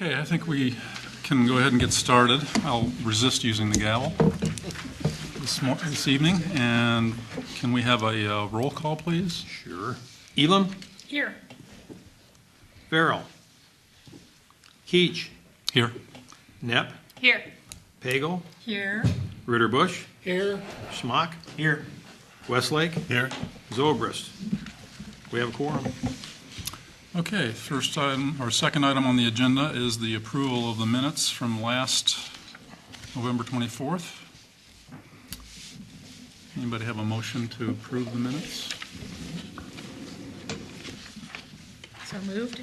Okay, I think we can go ahead and get started. I'll resist using the gavel this evening. And can we have a roll call, please? Sure. Elam? Here. Farrell? Keach? Here. Knepp? Here. Pagel? Here. Ritter Bush? Here. Schmock? Here. Westlake? Here. Zobrist? We have a quorum. Okay, first item, or second item on the agenda is the approval of the minutes from last November 24th. Anybody have a motion to approve the minutes? So moved.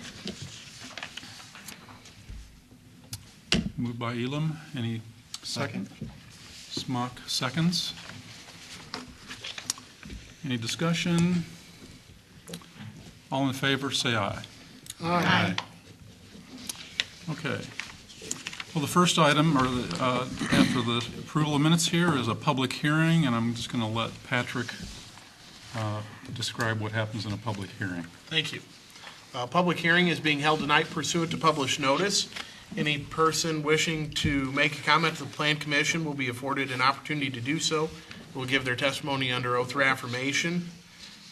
Moved by Elam. Any second? Smock seconds. Any discussion? All in favor, say aye. Aye. Okay. Well, the first item, after the approval of minutes here, is a public hearing, and I'm just going to let Patrick describe what happens in a public hearing. Thank you. Public hearing is being held tonight pursuant to published notice. Any person wishing to make a comment to the Plan Commission will be afforded an opportunity to do so. Will give their testimony under oath or affirmation.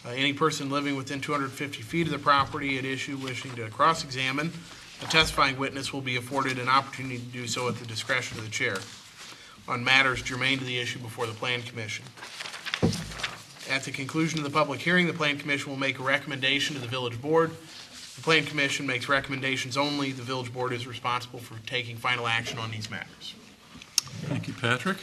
Any person living within 250 feet of the property at issue wishing to cross-examine a testifying witness will be afforded an opportunity to do so at the discretion of the chair on matters germane to the issue before the Plan Commission. At the conclusion of the public hearing, the Plan Commission will make a recommendation to the Village Board. The Plan Commission makes recommendations only. The Village Board is responsible for taking final action on these matters. Thank you, Patrick.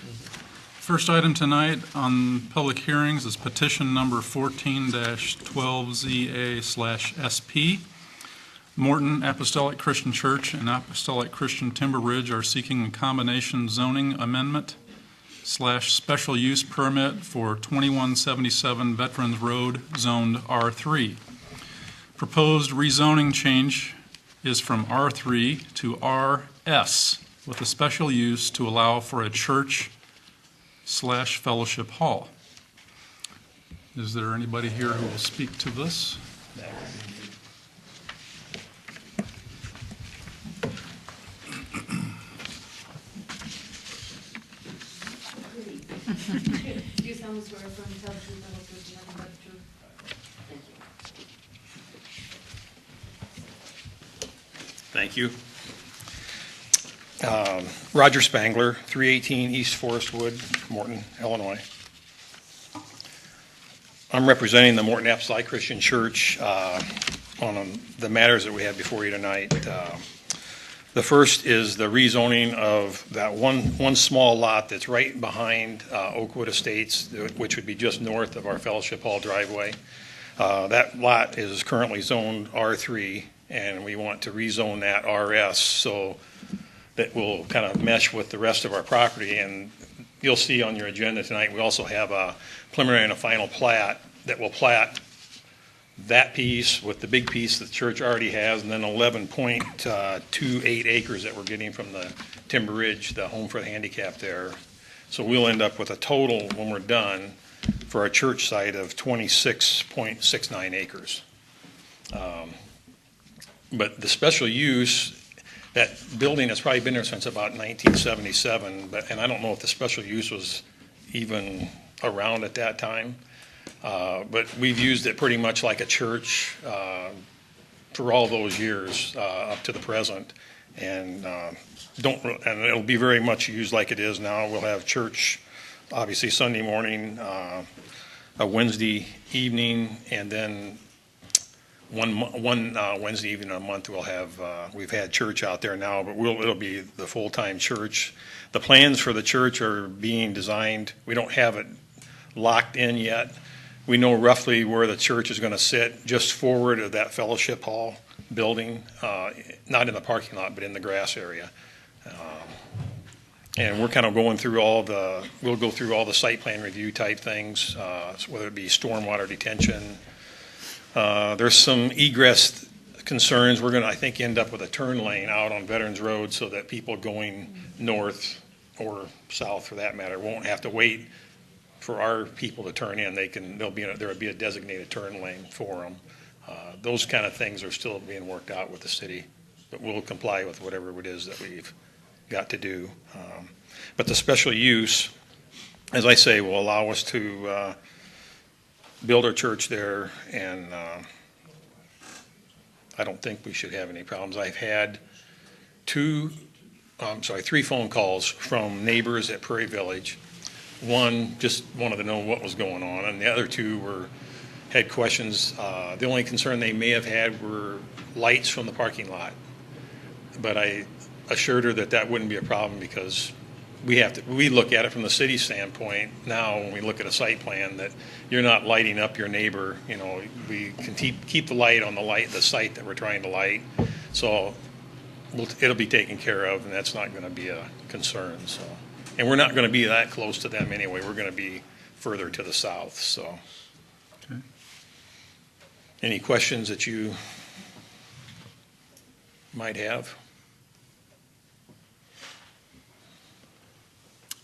First item tonight on public hearings is petition number 14-12ZA/SP. Morton Apostolic Christian Church and Apostolic Christian Timber Ridge are seeking a combination zoning amendment / special use permit for 2177 Veterans Road, zoned R3. Proposed rezoning change is from R3 to RS with a special use to allow for a church / fellowship hall. Is there anybody here who will speak to this? Do you solemnly swear affirm to tell the truth, the whole truth, and nothing but the truth? Thank you. Thank you. Roger Spangler, 318 East Forest Wood, Morton, Illinois. I'm representing the Morton Apostolic Christian Church on the matters that we have before you tonight. The first is the rezoning of that one small lot that's right behind Oakwood Estates, which would be just north of our Fellowship Hall driveway. That lot is currently zoned R3, and we want to rezone that RS so that will kind of mesh with the rest of our property. And you'll see on your agenda tonight, we also have a preliminary and a final plat that will plat that piece with the big piece that the church already has, and then 11.28 acres that we're getting from the Timber Ridge, the home for the handicapped there. So we'll end up with a total, when we're done, for our church site of 26.69 acres. But the special use, that building has probably been there since about 1977, and I don't know if the special use was even around at that time. But we've used it pretty much like a church for all those years up to the present, and it'll be very much used like it is now. We'll have church, obviously Sunday morning, a Wednesday evening, and then one Wednesday evening a month we'll have. We've had church out there now, but it'll be the full-time church. The plans for the church are being designed. We don't have it locked in yet. We know roughly where the church is going to sit, just forward of that fellowship hall building, not in the parking lot, but in the grass area. And we're kind of we'll go through all the site plan review type things, whether it be stormwater detention. There's some egress concerns. We're going to, I think, end up with a turn lane out on Veterans Road so that people going north or south, for that matter, won't have to wait for our people to turn in. There'll be a designated turn lane for them. Those kind of things are still being worked out with the city. but we'll comply with whatever it is that we've got to do. But the special use, as I say, will allow us to build our church there, and I don't think we should have any problems. I've had three phone calls from neighbors at Prairie Village. One just wanted to know what was going on, and the other two had questions. The only concern they may have had were lights from the parking lot. But I assured her that that wouldn't be a problem because we look at it from the city standpoint now when we look at a site plan that you're not lighting up your neighbor. You know, we can keep the light on the site that we're trying to light. So it'll be taken care of, and that's not going to be a concern. So, and we're not going to be that close to them anyway. We're going to be further to the south. So, Okay. any questions that you might have?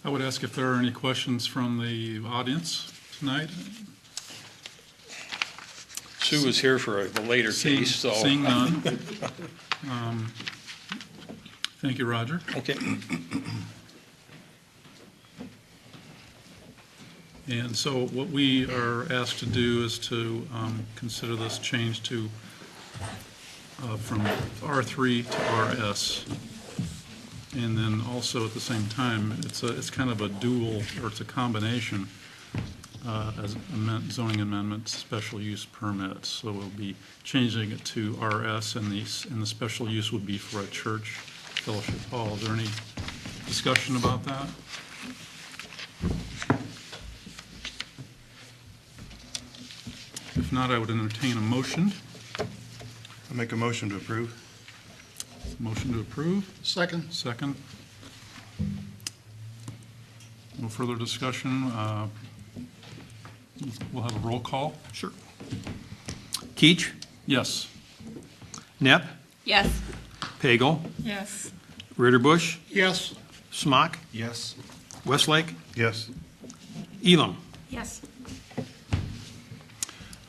I would ask if there are any questions from the audience tonight. Sue is here for the later case, so. Seeing none. Thank you, Roger. Okay. And so what we are asked to do is to consider this change to from R3 to RS. And then also at the same time, it's kind of a dual, or it's a combination as zoning amendment, special use permits. So we'll be changing it to RS, and the special use would be for a church fellowship hall. Is there any discussion about that? If not, I would entertain a motion. I'll make a motion to approve. Motion to approve. Second. Second. No further discussion. We'll have a roll call. Sure. Keach, Yes. Knapp, Yes. Pagel, Yes. Ritterbusch, Yes. Smock, Yes. Westlake, Yes. Elam. Yes.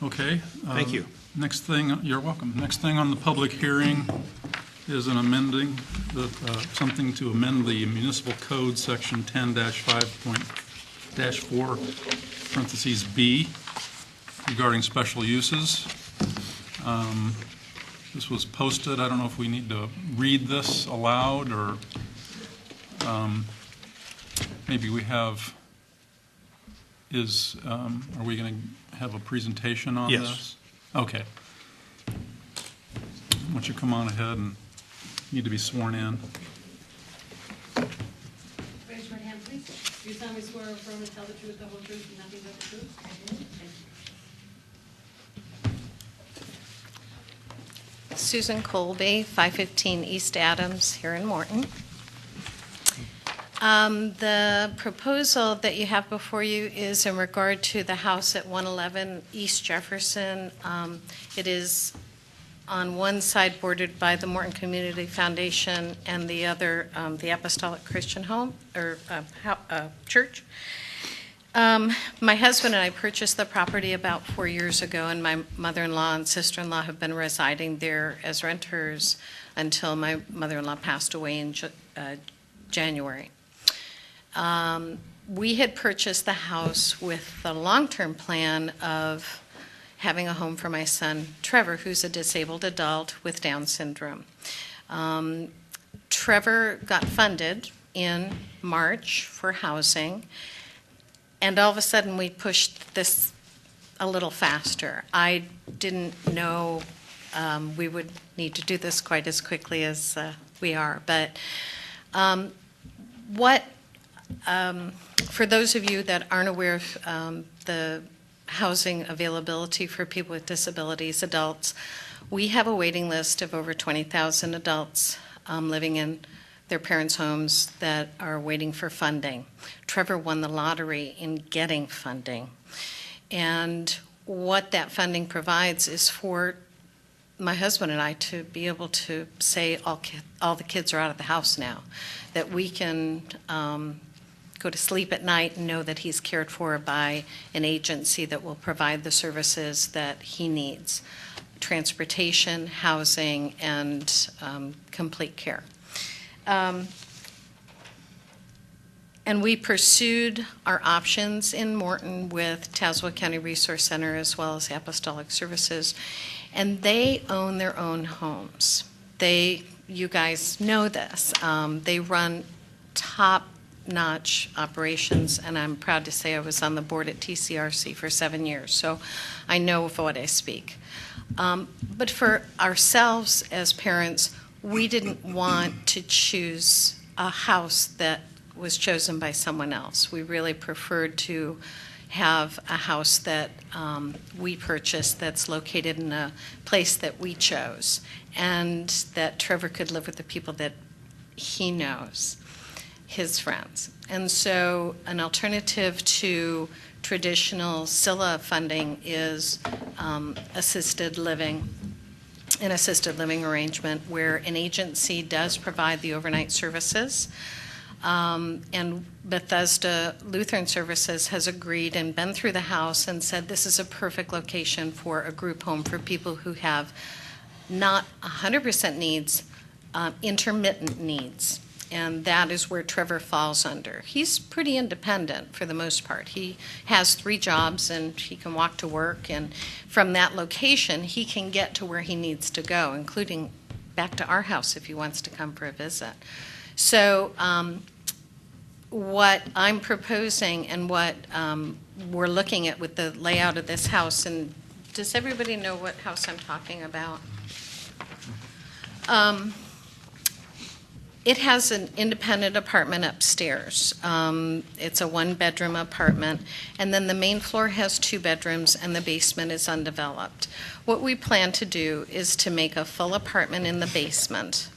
Okay. Thank you. Next thing, you're welcome. Next thing on the public hearing is something to amend the municipal code, section 10-5.4, parentheses B, regarding special uses. This was posted. I don't know if we need to read this aloud, or maybe we have, are we going to have a presentation on Yes. this? Okay. Why don't you come on ahead and need to be sworn in. Raise your right hand, please. Do you solemnly swear or affirm to tell the truth, the whole truth, and nothing but the truth? I do. Thank you. Susan Colby, 515 East Adams, here in Morton. The proposal that you have before you is in regard to the house at 111 East Jefferson. It is on one side bordered by the Morton Community Foundation, and the other, the Apostolic Christian Home, or church. My husband and I purchased the property about 4 years ago, and my mother-in-law and sister-in-law have been residing there as renters until my mother-in-law passed away in January. We had purchased the house with the long-term plan of having a home for my son, Trevor, who's a disabled adult with Down syndrome. Trevor got funded in March for housing, and all of a sudden we pushed this a little faster. I didn't know we would need to do this quite as quickly as we are, but for those of you that aren't aware of the housing availability for people with disabilities, adults, we have a waiting list of over 20,000 adults living in their parents' homes that are waiting for funding. Trevor won the lottery in getting funding. And what that funding provides is for my husband and I to be able to say all the kids are out of the house now, that we can go to sleep at night and know that he's cared for by an agency that will provide the services that he needs. transportation, housing, and complete care. And we pursued our options in Morton with Tazewell County Resource Center as well as Apostolic Services, and they own their own homes. You guys know this. They run top-notch operations, and I'm proud to say I was on the board at TCRC for 7 years, so I know of what I speak. But for ourselves as parents, we didn't want to choose a house that was chosen by someone else. We really preferred to have a house that we purchased that's located in a place that we chose, and that Trevor could live with the people that he knows, his friends. And so an alternative to traditional SILA funding is assisted living, an assisted living arrangement where an agency does provide the overnight services. And Bethesda Lutheran Services has agreed and been through the house and said this is a perfect location for a group home for people who have not 100% needs, intermittent needs. And that is where Trevor falls under. He's pretty independent for the most part. He has 3 jobs and he can walk to work, and from that location he can get to where he needs to go, including back to our house if he wants to come for a visit. So what I'm proposing and what we're looking at with the layout of this house, and does everybody know what house I'm talking about? It has an independent apartment upstairs. It's a 1-bedroom apartment, and then the main floor has 2 bedrooms, and the basement is undeveloped. What we plan to do is to make a full apartment in the basement.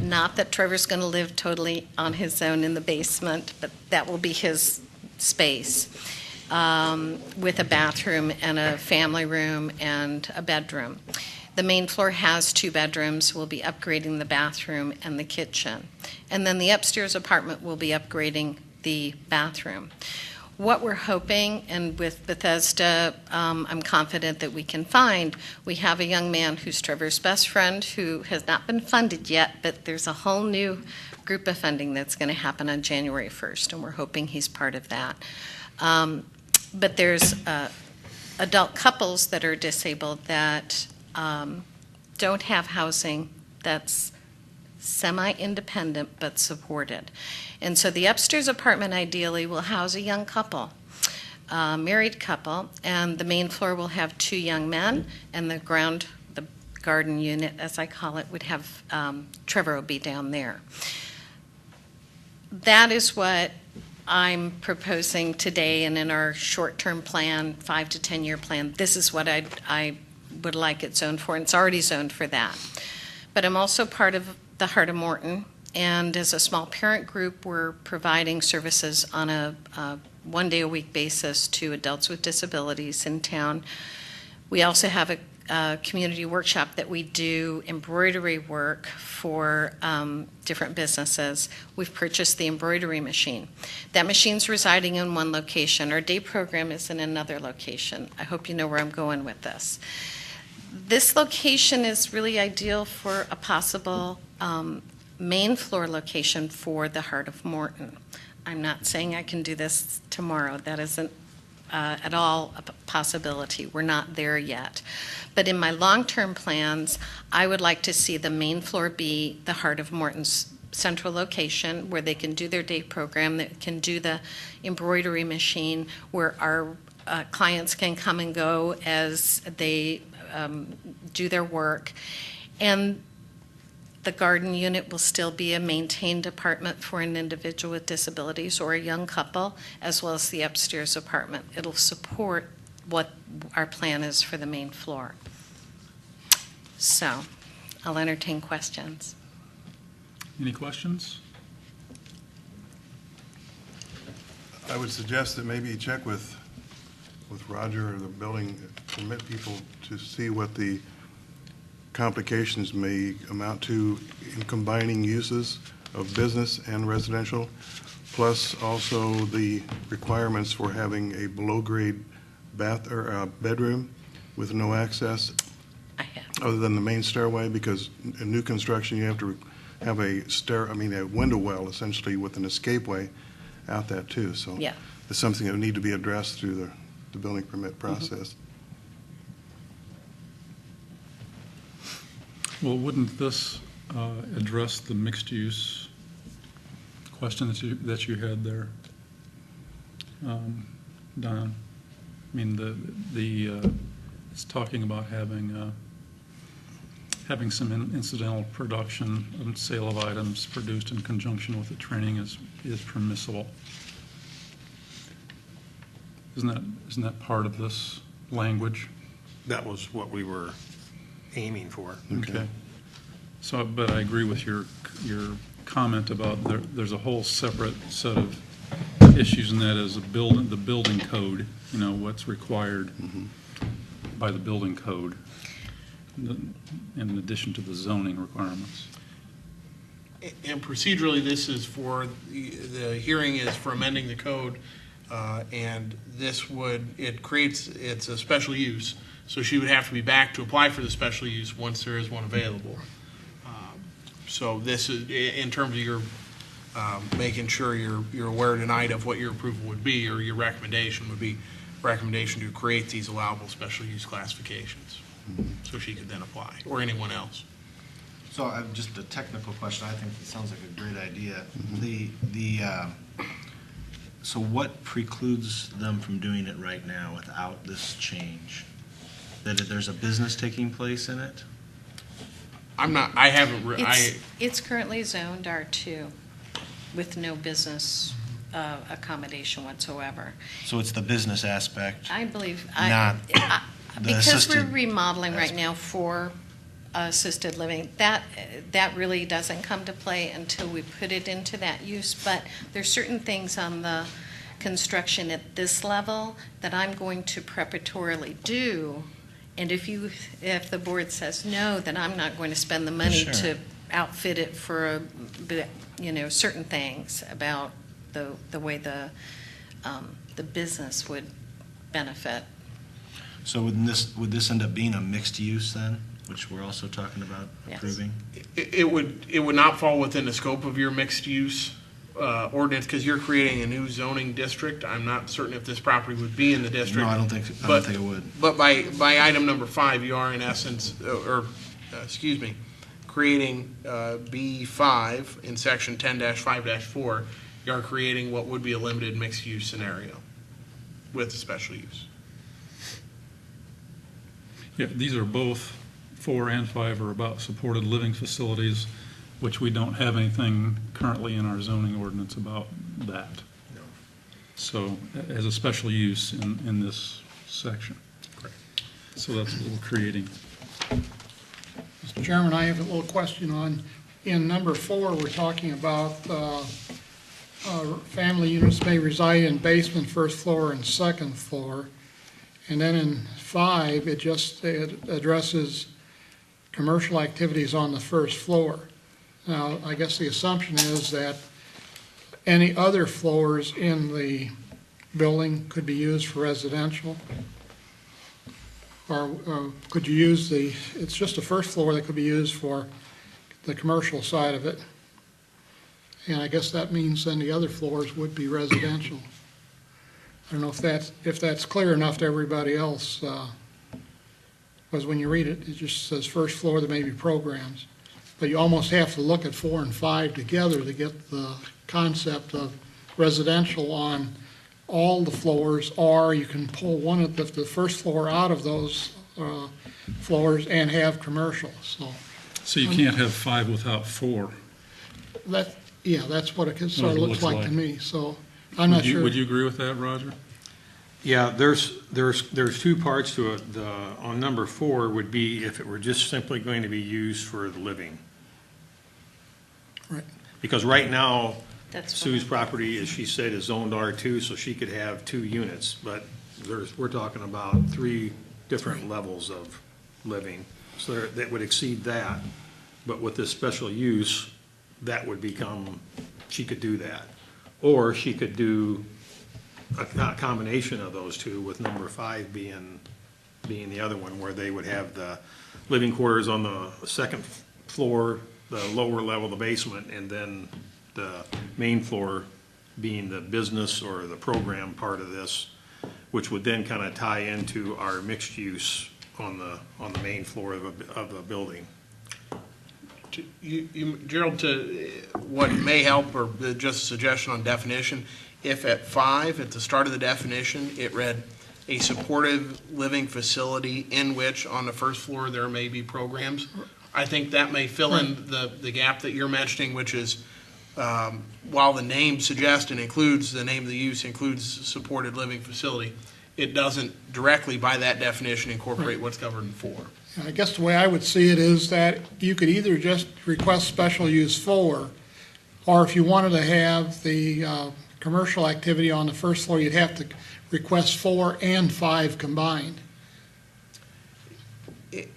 Not that Trevor's going to live totally on his own in the basement, but that will be his space, with a bathroom and a family room and a bedroom. The main floor has 2 bedrooms. We'll be upgrading the bathroom and the kitchen. And then the upstairs apartment will be upgrading the bathroom. What we're hoping, and with Bethesda, I'm confident that we can find, we have a young man who's Trevor's best friend who has not been funded yet, but there's a whole new group of funding that's going to happen on January 1st, and we're hoping he's part of that. But there's adult couples that are disabled that don't have housing that's semi-independent but supported. And so the upstairs apartment ideally will house a young couple, married couple, and the main floor will have 2 young men, and the garden unit, as I call it, would have, Trevor will be down there. That is what I'm proposing today, and in our short-term plan, 5 to 10-year plan, this is what I would like it zoned for, and it's already zoned for that. But I'm also part of the Heart of Morton, and as a small parent group, we're providing services on a 1-day-a-week basis to adults with disabilities in town. We also have a community workshop that we do embroidery work for different businesses. We've purchased the embroidery machine. That machine's residing in one location. Our day program is in another location. I hope you know where I'm going with this. This location is really ideal for a possible main floor location for the Heart of Morton. I'm not saying I can do this tomorrow. That isn't at all a possibility. We're not there yet. But in my long-term plans, I would like to see the main floor be the Heart of Morton's central location where they can do their day program, that can do the embroidery machine, where our clients can come and go as they do their work. And the garden unit will still be a maintained apartment for an individual with disabilities or a young couple, as well as the upstairs apartment. It'll support what our plan is for the main floor. So I'll entertain questions. Any questions? I would suggest that maybe you check with Roger or the building permit people to see what the complications may amount to in combining uses of business and residential, plus also the requirements for having a below-grade bath or bedroom with no access other than the main stairway? Because in new construction, you have to have a window well essentially with an escapeway out that too. So Yeah. it's something that would need to be addressed through the building permit process. Well, wouldn't this address the mixed-use question that you had there, Don? I mean, it's talking about having some incidental production and sale of items produced in conjunction with the training is permissible. Isn't that part of this language? That was what we were aiming for. Okay. So, but I agree with your comment about there's a whole separate set of issues, and that is the building code, what's required by the building code, in addition to the zoning requirements. And procedurally, this is the hearing is for amending the code, and it's a special use, so she would have to be back to apply for the special use once there is one available. So this is, in terms of your making sure you're aware tonight of what your approval would be, or your recommendation would be, recommendation to create these allowable special use classifications, so she could then apply, or anyone else. So just a technical question. I think it sounds like a great idea. So what precludes them from doing it right now without this change? That there's a business taking place in it? It's currently zoned R2 with no business accommodation whatsoever. So it's the business aspect? I believe, Not the because we're assisted remodeling right aspect. now for assisted living, that really doesn't come to play until we put it into that use. But there's certain things on the construction at this level that I'm going to preparatorily do. And if the board says no, then I'm not going to spend the money Sure. to outfit it for certain things about the way the business would benefit. So would this end up being a mixed use then, which we're also talking about Yes. approving? It would not fall within the scope of your mixed use ordinance, because you're creating a new zoning district. I'm not certain if this property would be in the district. No, I don't think it would. But by item number 5, you are in essence, creating B5 in section 10-5-4, you are creating what would be a limited mixed-use scenario with a special use. Yeah, these are both 4 and 5 are about supported living facilities, which we don't have anything currently in our zoning ordinance about that. No. So as a special use in this section. Correct. So that's what we're creating. Mr. Chairman, I have a little question in number 4, we're talking about family units may reside in basement, first floor, and second floor. And then in 5, it addresses commercial activities on the first floor. Now, I guess the assumption is that any other floors in the building could be used for residential? Or could you use it's just the first floor that could be used for the commercial side of it? And I guess that means then the other floors would be residential. I don't know if that's clear enough to everybody else, because when you read it, it just says first floor, there may be programs. But you almost have to look at 4 and 5 together to get the concept of residential on all the floors, or you can pull one of the first floor out of those floors and have commercial. So you can't have 5 without 4. That's what it sort of It looks looks like like. to me, so I'm not sure. Would you agree with that, Roger? Yeah, there's 2 parts to it. On number 4 would be if it were just simply going to be used for the living. Right. Because right now, That's Sue's what property, as she said, is zoned R2, so she could have 2 units. But we're talking about 3 different levels of living. So that would exceed that. But with this special use, that would become, she could do that. Or she could do a combination of those 2, with number 5 being being the other one, where they would have the living quarters on the second floor, the lower level, the basement, and then the main floor being the business or the program part of this, which would then kind of tie into our mixed use on the main floor of a building. Gerald, to what may help, or just a suggestion on definition, if at 5, at the start of the definition, it read, a supportive living facility in which on the first floor there may be programs, I think that may fill in the gap that you're mentioning, which is, while the name suggests and includes, the name of the use includes supported living facility, it doesn't directly, by that definition, incorporate what's covered in 4. I guess the way I would see it is that you could either just request special use 4, or if you wanted to have the commercial activity on the first floor, you'd have to request 4 and 5 combined.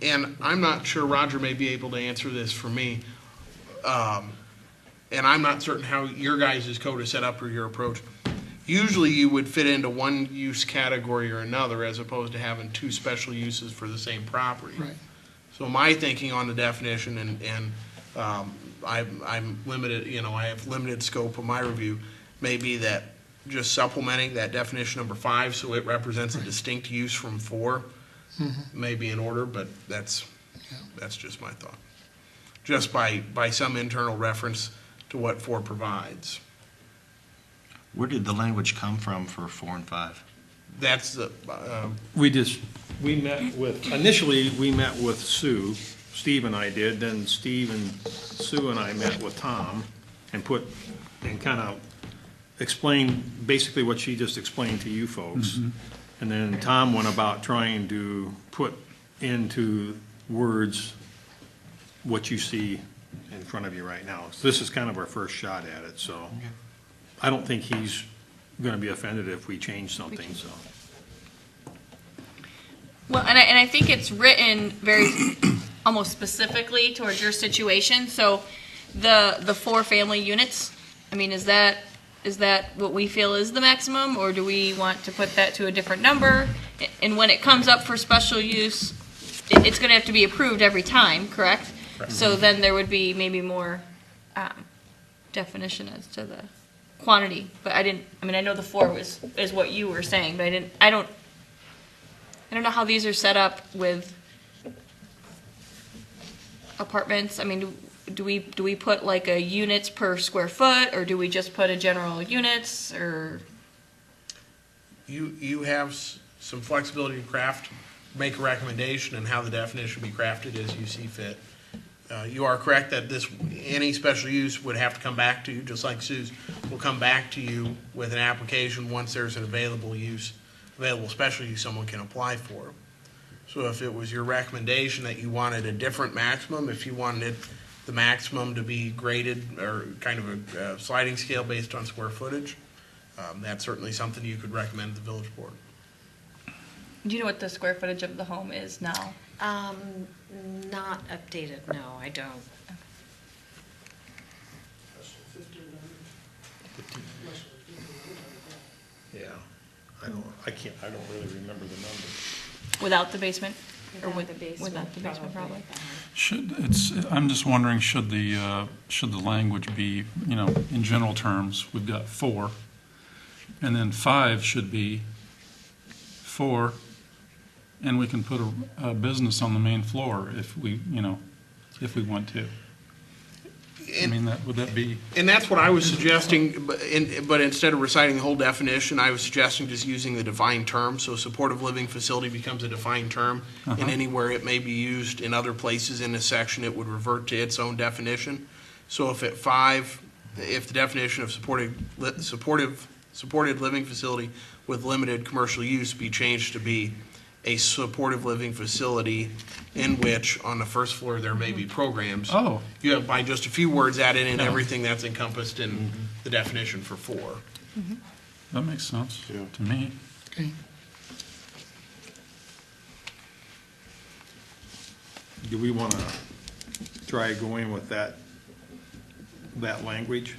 And I'm not sure Roger may be able to answer this for me. And I'm not certain how your guys' code is set up or your approach. Usually you would fit into one use category or another as opposed to having 2 special uses for the same property. Right. So my thinking on the definition, and I'm limited, I have limited scope of my review, may be that just supplementing that definition number 5 so it represents a distinct use from 4 may be in order, but that's just my thought. Just by some internal reference to what 4 provides. Where did the language come from for 4 and 5? That's the, Initially, we met with Sue, Steve and I did, then Steve and Sue and I met with Tom and kind of explained basically what she just explained to you folks. And then Tom went about trying to put into words what you see in front of you right now. So this is kind of our first shot at it, so I don't think he's going to be offended if we change something, so. Well, and I think it's written very almost specifically towards your situation. So the 4 family units, I mean, is that what we feel is the maximum, or do we want to put that to a different number? And when it comes up for special use, it's going to have to be approved every time, correct? Correct. So then there would be maybe more definition as to the quantity. But I know the 4 is what you were saying, but I don't know how these are set up with apartments. I mean, do we put like a units per square foot, or do we just put a general units, or? you have some flexibility to craft, make a recommendation, and how the definition be crafted as you see fit. You are correct that any special use would have to come back to you, just like Sue's will come back to you with an application once there's an available special use someone can apply for. So if it was your recommendation that you wanted a different maximum, if you wanted the maximum to be graded or kind of a sliding scale based on square footage, that's certainly something you could recommend to the village board. Do you know what the square footage of the home is now? Not updated, no, I don't. Yeah, I don't really remember the number. Without the basement? Or Without the basement, without the basement, probably. I'm just wondering, should the language be, in general terms, we've got 4, and then 5 should be 4, and we can put a business on the main floor if we want to. I mean, would that be? And that's what I was suggesting, but instead of reciting the whole definition, I was suggesting just using the defined term. So supportive living facility becomes a defined term, and anywhere it may be used in other places in this section, it would revert to its own definition. So if at 5, if the definition of supported living facility with limited commercial use be changed to be a supportive living facility in which on the first floor there may be programs. Oh. You have by just a few words added in everything that's encompassed in the definition for 4. That makes sense to me. Okay. Do we want to try going with that language?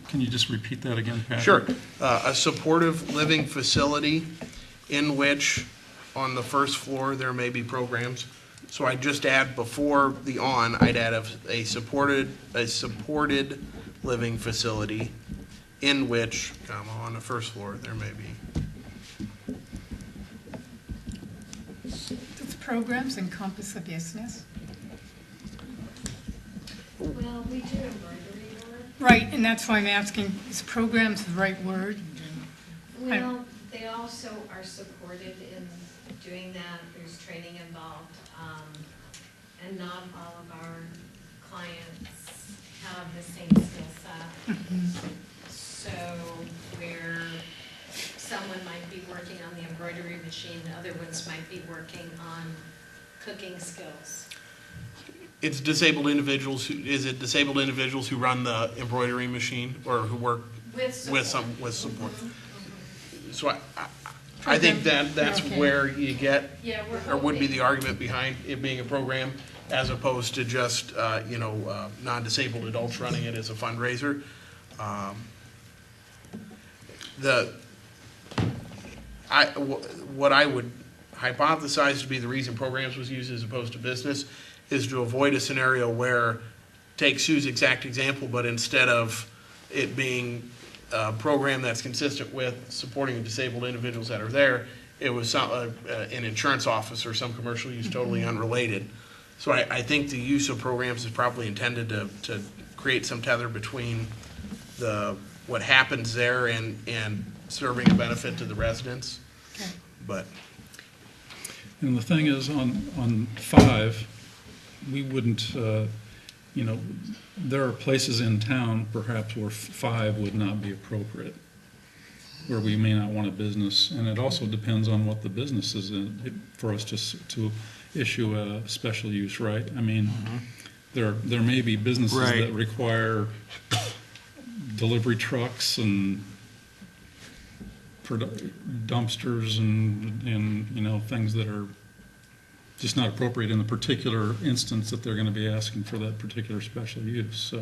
Can you just repeat that again, Patrick? Sure. A supportive living facility in which on the first floor there may be programs. So I just add before the on, I'd add a supported living facility in which, comma, on the first floor there may be. Does programs encompass a business? Well, we do embroidery work. Right, and that's why I'm asking, is programs the right word? Well, they also are supported in doing that. There's training involved. And not all of our clients have the same skill set. So where someone might be working on the embroidery machine, other ones might be working on cooking skills. It's disabled individuals, is it disabled individuals who run the embroidery machine or who work with support? So I think that's Okay. where you get, Yeah, we're or would be hoping. the argument behind it being a program as opposed to just, non-disabled adults running it as a fundraiser. What I would hypothesize to be the reason programs was used as opposed to business is to avoid a scenario where, take Sue's exact example, but instead of it being a program that's consistent with supporting disabled individuals that are there, it was an insurance office or some commercial use totally unrelated. So I think the use of programs is probably intended to create some tether between what happens there and serving a benefit to the residents. Okay. But And the thing is, on 5, we wouldn't, there are places in town perhaps where 5 would not be appropriate, where we may not want a business, and it also depends on what the business is for us to issue a special use, right? I mean, there may be businesses that require delivery trucks and dumpsters and things that are just not appropriate in the particular instance that they're going to be asking for that particular special use. So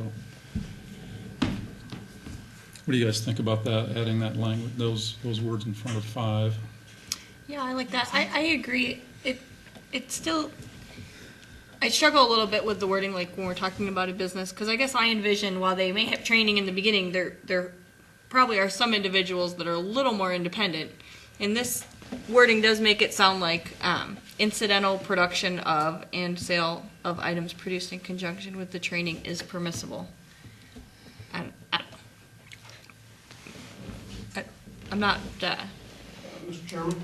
what do you guys think about that, adding that language, those words in front of 5? Yeah, I like that. I agree. It's still, I struggle a little bit with the wording, like when we're talking about a business, because I guess I envision while they may have training in the beginning, there probably are some individuals that are a little more independent. And this wording does make it sound like incidental production of and sale of items produced in conjunction with the training is permissible. I'm not. Mr. Chairman?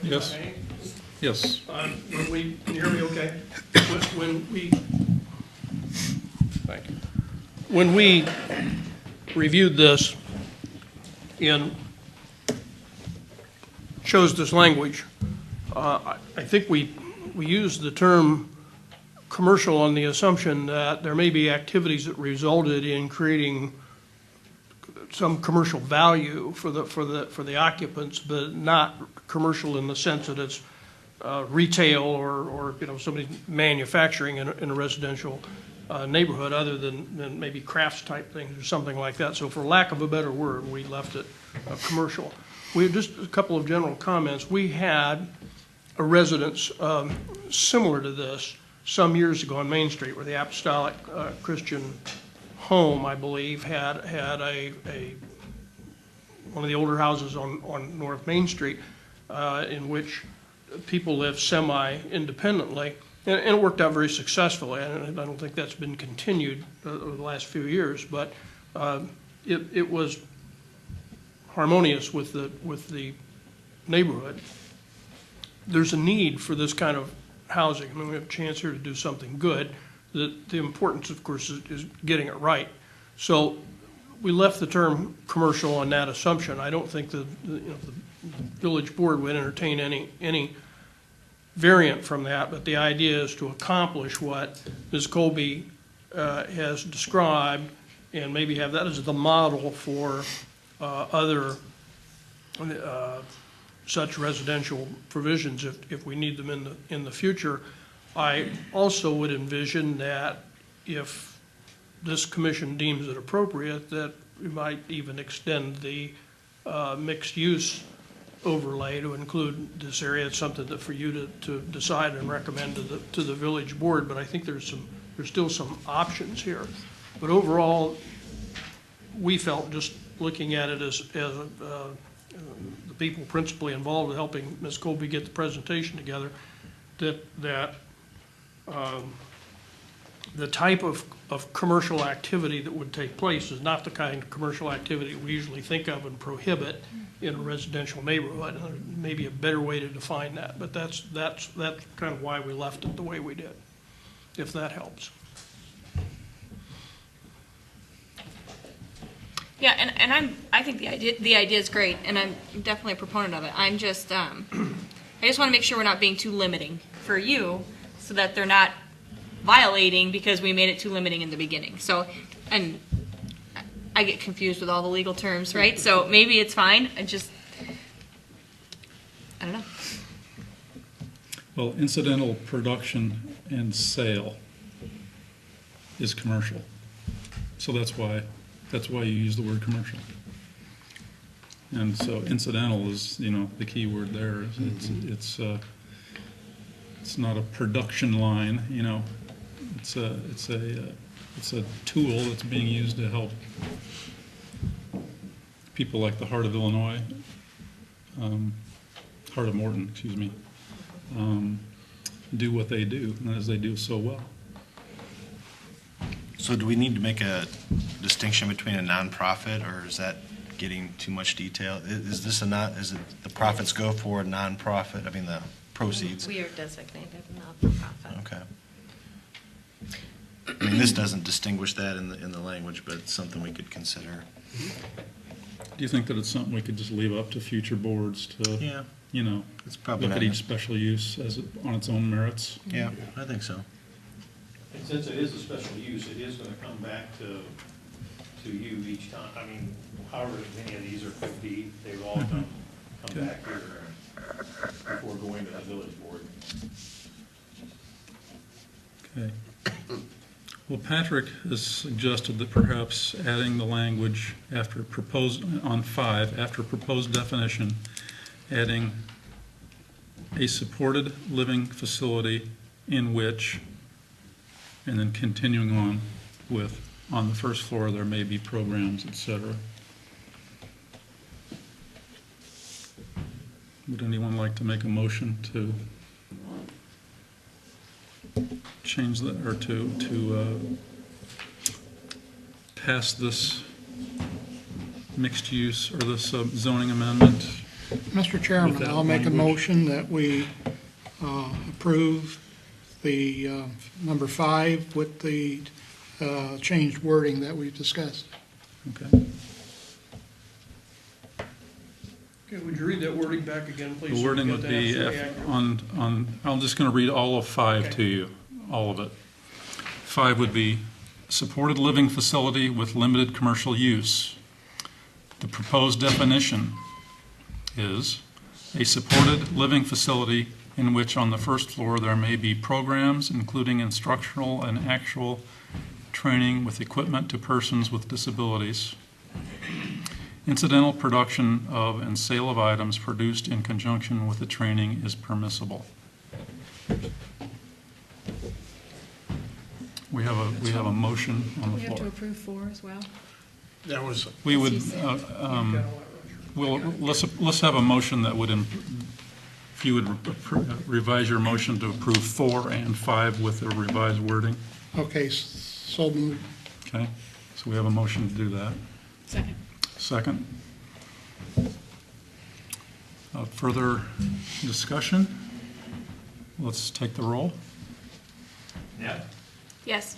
Yes. Yes. When we, can you hear me okay? Thank you. When we reviewed this and chose this language, I think we used the term commercial on the assumption that there may be activities that resulted in creating some commercial value for the occupants, but not commercial in the sense that it's retail or somebody manufacturing in a residential neighborhood, other than maybe crafts type things or something like that. So for lack of a better word, we left it commercial. We have just a couple of general comments. We had a residence similar to this some years ago on Main Street, where the Apostolic Christian Home, I believe, had one of the older houses on North Main Street, in which people lived semi-independently, and it worked out very successfully. And I don't think that's been continued over the last few years, but it was harmonious with the neighborhood. There's a need for this kind of housing. I mean, we have a chance here to do something good. The importance, of course, is getting it right. So we left the term commercial on that assumption. I don't think the village board would entertain any variant from that, but the idea is to accomplish what Ms. Colby has described, and maybe have that as the model for other such residential provisions if we need them in the future. I also would envision that if this commission deems it appropriate, that we might even extend the mixed use overlay to include this area. It's something that for you to decide and recommend to the village board, but I think there's still some options here. But overall, we felt, just looking at it as the people principally involved in helping Ms. Colby get the presentation together, that the type of commercial activity that would take place is not the kind of commercial activity we usually think of and prohibit in a residential neighborhood. Maybe a better way to define that, but that's kind of why we left it the way we did, if that helps. Yeah, and I think the idea is great, and I'm definitely a proponent of it. I'm just I just want to make sure we're not being too limiting for you, so that they're not violating because we made it too limiting in the beginning. So, and I get confused with all the legal terms, right? So maybe it's fine. I don't know. Well, incidental production and sale is commercial. So that's why you use the word commercial. And so incidental is, the key word there. It's not a production line, It's a tool that's being used to help people like the Heart of Illinois, Heart of Morton, excuse me, do what they do, and as they do so well. So do we need to make a distinction between a nonprofit, or is that getting too much detail? Is it the profits go for a nonprofit? I mean, the proceeds? We are designated not-for-profit. Okay. I mean, this doesn't distinguish that in the language, but it's something we could consider. Do you think that it's something we could just leave up to future boards to, Yeah. It's probably look at not- each special use on its own merits? Yeah, I think so. And since it is a special use, it is gonna come back to you each time. I mean, however many of these are 50, they will all come Okay. back here before going to the village board. Okay. Well, Patrick has suggested that perhaps adding the language on 5, after proposed definition, adding a supported living facility in which, and then continuing on with, on the first floor there may be programs, etc. Would anyone like to make a motion to change that, or to pass this mixed use, or this zoning amendment? Mr. With Chairman, that I'll make a language. motion that we approve the number 5 with the changed wording that we've discussed. Okay. Okay, would you read that wording back again, please? The so we wording get would that be absolutely accurate? I'm just going to read all of 5 Okay. to you, all of it. 5 would be supported living facility with limited commercial use. The proposed definition is a supported living facility in which on the first floor there may be programs including instructional and actual training with equipment to persons with disabilities. Incidental production of and sale of items produced in conjunction with the training is permissible. We have a motion on the We have to floor. approve 4 as well. That was, We would, Well, let's have a motion that would, if you would revise your motion to approve 4 and 5 with the revised wording. Okay, so moved. Okay, so we have a motion to do that. Second. Second. Further discussion? Let's take the roll. Net, Yes.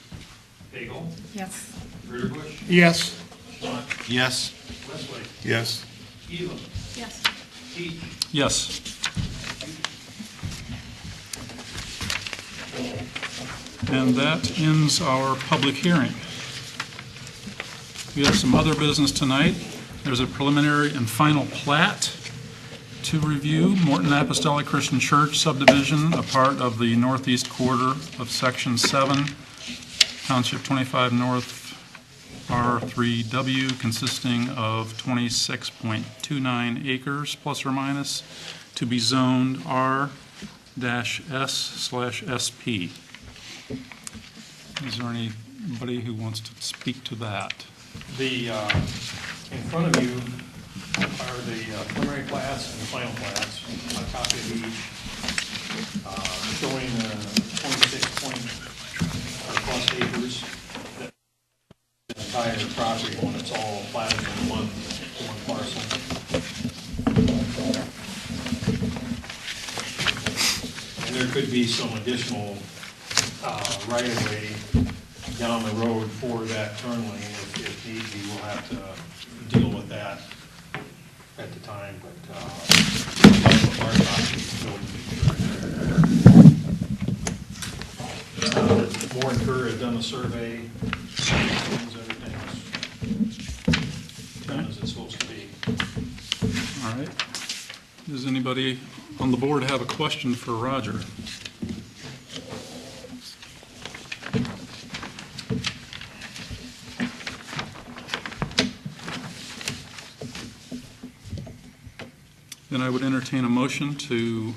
Bagel, Yes. Ritterbusch, Yes. Schwank, Yes. Wesley, Yes. Elam, Yes. Teach. Yes. And that ends our public hearing. We have some other business tonight. There's a preliminary and final plat to review. Morton Apostolic Christian Church subdivision, a part of the northeast quarter of Section 7, Township 25 North, R3W consisting of 26.29 acres plus or minus to be zoned R-S/SP. Is there anybody who wants to speak to that? The, in front of you are the preliminary plats and the final plats, a copy of each, showing 26+ acres, that the entire property when it's all platted in one parcel. And there could be some additional right-of-way down the road for that turn lane if need be. We'll have to deal with that at the time, but our property is still. Morton has done the survey, everything's done as it's supposed to be. All right. Does anybody on the board have a question for Roger? Then I would entertain a motion to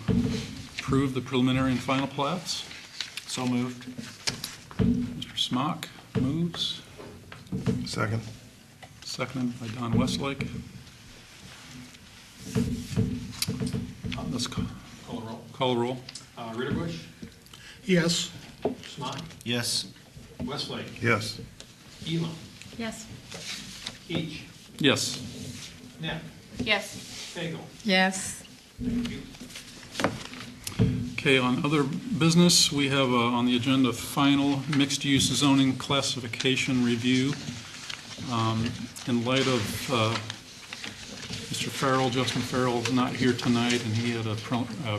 approve the preliminary and final plats. So moved. Mr. Smock moves, Second. seconded by Don Westlake. Let's Call the roll. call the roll. Ritterbusch, Yes. Smock, Yes. Westlake, Yes. Elam, Yes. Keach, Yes. Neff, Yes. Fagel. Yes. Thank you. Okay, on other business, we have on the agenda final mixed-use zoning classification review. In light of Mr. Farrell, Justin Farrell is not here tonight, and he had a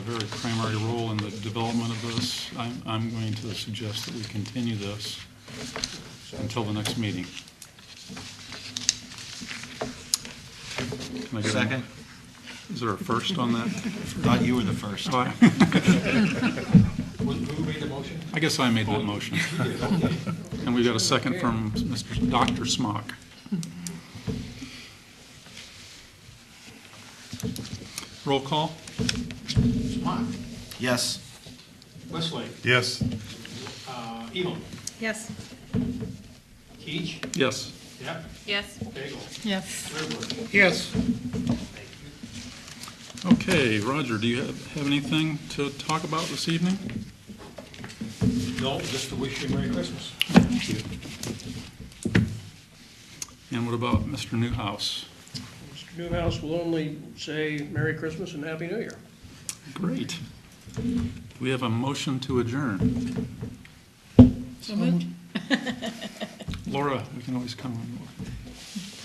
very primary role in the development of this. I'm going to suggest that we continue this until the next meeting. Can I get a- Second. Is there a first on that? Thought you were the first. Oh, Who made the motion? I guess I made that motion. You did, okay. And we got a second from Dr. Smock. Roll call? Smock, Yes. Westlake, Yes. Elam, Yes. Keach, Yes. Neff, Yes. Fagel, Yes. Ritterbusch. Yes. Thank you. Okay, Roger, do you have anything to talk about this evening? No, just to wish you a Merry Christmas. Thank you. And what about Mr. Newhouse? Mr. Newhouse will only say Merry Christmas and Happy New Year. Great. We have a motion to adjourn. So moved. Laura, we can always come on.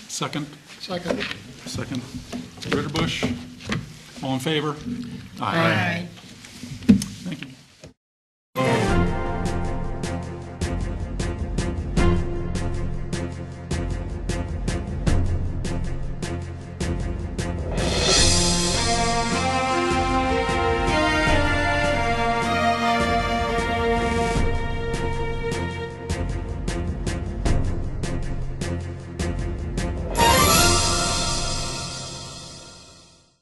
Second? Second. Second. Ritterbusch? All in favor? Aye.